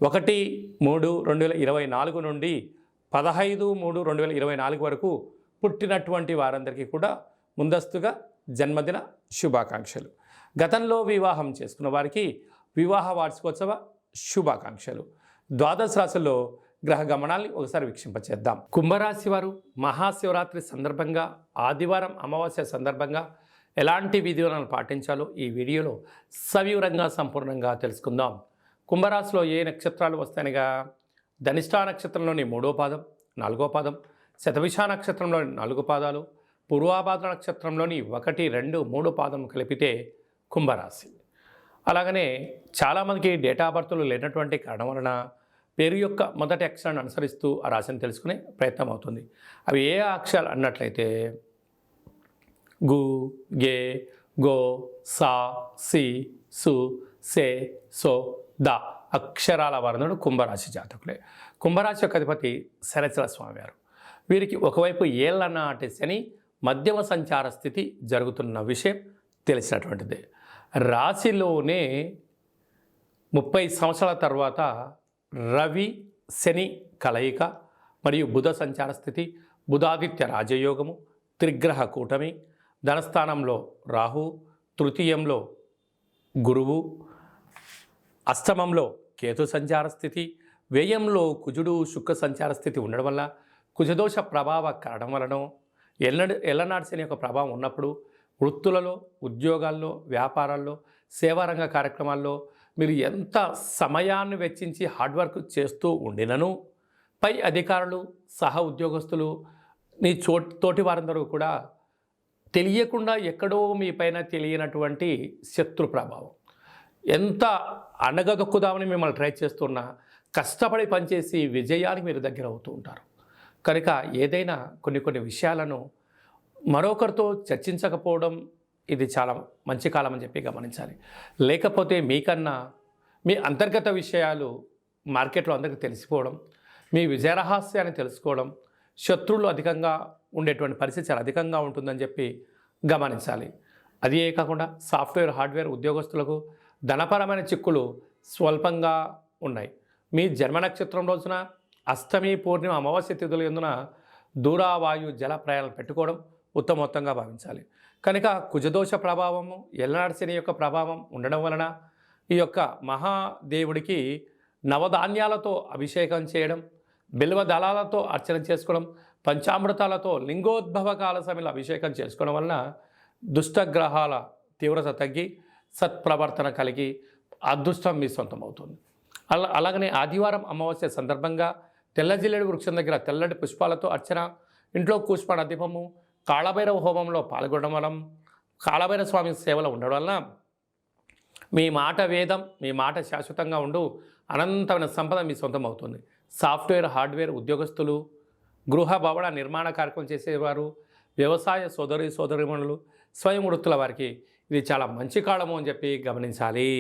1/3/2024 నుండి 15/3/2024 వరకు పుట్టినటువంటి వారందరికీ కూడా ముందస్తుగా జన్మదిన శుభాకాంక్షలు. గతంలో వివాహం చేసుకున్న వారికి వివాహ వార్షికోత్సవ శుభాకాంక్షలు. ద్వాదశ రాశుల్లో గ్రహ గమనాల్ని ఒకసారి వీక్షింపచేద్దాం. కుంభరాశి వారు మహాశివరాత్రి సందర్భంగా, ఆదివారం అమావాస్య సందర్భంగా ఎలాంటి విధులను పాటించాలో ఈ వీడియోలో సవివరంగా సంపూర్ణంగా తెలుసుకుందాం. కుంభరాశిలో ఏ నక్షత్రాలు వస్తాయనగా ధనిష్ఠా నక్షత్రంలోని 3వ పాదం, 4వ పాదం, శతభిష నక్షత్రంలోని 4 పాదాలు, పూర్వాభాద్ర నక్షత్రంలోని 1, 2, 3 పాదం కలిపితే కుంభరాశి. అలాగనే చాలామందికి డేటా బర్త్లు లేనటువంటి కారణం వలన పేరు యొక్క మొదటి అక్షరాన్ని అనుసరిస్తూ ఆ రాశిని తెలుసుకునే ప్రయత్నం అవుతుంది. అవి ఏ అక్షరాలు అన్నట్లయితే గు, గే, గో, సా, సి, సు, సే, సో, ద అక్షరాల వర్ణుడు కుంభరాశి జాతకులే. కుంభరాశి యొక్క అధిపతి శనిశ్చర స్వామివారు. వీరికి ఒకవైపు ఏళ్ళ నాటి శని మధ్యమ సంచార స్థితి జరుగుతున్న విషయం తెలిసినటువంటిదే. రాశిలోనే 30 సంవత్సరాల తర్వాత రవి శని కలయిక మరియు బుధ సంచార స్థితి, బుధాదిత్య రాజయోగము, త్రిగ్రహ కూటమి, ధనస్థానంలో రాహు, తృతీయంలో గురువు, అష్టమంలో కేతు సంచార స్థితి, వ్యయంలో కుజుడు శుక్ర సంచార స్థితి ఉండడం వల్ల కుజదోష ప్రభావ కారణం వలన ఎల్లనాటి శని యొక్క ప్రభావం ఉన్నప్పుడు వృత్తులలో, ఉద్యోగాల్లో, వ్యాపారాల్లో, సేవారంగ కార్యక్రమాల్లో మీరు ఎంత సమయాన్ని వెచ్చించి హార్డ్వర్క్ చేస్తూ ఉండినను పై అధికారులు, సహ ఉద్యోగస్తులు, నీ తోటి వారందరూ కూడా తెలియకుండా ఎక్కడో మీ పైన తెలియనటువంటి శత్రు ప్రభావం, ఎంత అణగదొక్కుదామని మిమ్మల్ని ట్రై చేస్తున్నా కష్టపడి పనిచేసి విజయానికి మీరు దగ్గర అవుతూ ఉంటారు. కనుక ఏదైనా కొన్ని విషయాలను మరొకరితో చర్చించకపోవడం ఇది చాలా మంచి కాలం అని చెప్పి గమనించాలి. లేకపోతే మీకన్నా మీ అంతర్గత విషయాలు మార్కెట్లో అందరికీ తెలిసిపోవడం, మీ విజయరహస్యాన్ని తెలుసుకోవడం, శత్రువులు అధికంగా ఉండేటువంటి పరిస్థితి చాలా అధికంగా ఉంటుందని చెప్పి గమనించాలి. అదే కాకుండా సాఫ్ట్వేర్, హార్డ్వేర్ ఉద్యోగస్తులకు ధనపరమైన చిక్కులు స్వల్పంగా ఉన్నాయి. మీ జన్మ నక్షత్రం రోజున అష్టమి, పూర్ణిమ, అమావాస్య తిథుల యందున దూరావాయు జల ప్రయాణాలు పెట్టుకోవడం ఉత్తమోత్తంగా భావించాలి. కనుక కుజదోష ప్రభావము, ఎల్లనాటి శని యొక్క ప్రభావం ఉండడం వలన ఈ యొక్క మహాదేవుడికి నవధాన్యాలతో అభిషేకం చేయడం, బిల్వ దళాలతో అర్చన చేసుకోవడం, పంచామృతాలతో లింగోద్భవ కాల సమయంలో అభిషేకం చేసుకోవడం వలన దుష్టగ్రహాల తీవ్రత తగ్గి సత్ప్రవర్తన కలిగి అదృష్టం మీ సొంతం అవుతుంది. అలాగనే ఆదివారం అమావాస్య సందర్భంగా తెల్ల జిల్లేడు వృక్షం దగ్గర తెల్లటి పుష్పాలతో అర్చన, ఇంట్లో కూష్మాణ దీపము, కాళభైరవ హోమంలో పాల్గొనడం వలన, కాళభైరవ స్వామి సేవలో ఉండడం వలన మీ మాట వేదం, మీ మాట శాశ్వతంగా ఉండు అనంతమైన సంపద మీ సొంతం అవుతుంది. సాఫ్ట్వేర్, హార్డ్వేర్ ఉద్యోగస్తులు, గృహ భవన నిర్మాణ కార్యక్రమం చేసేవారు, వ్యవసాయ సోదరీమణులు, స్వయం వృత్తుల వారికి ఇది చాలా మంచి కాలము అని చెప్పి గమనించాలి.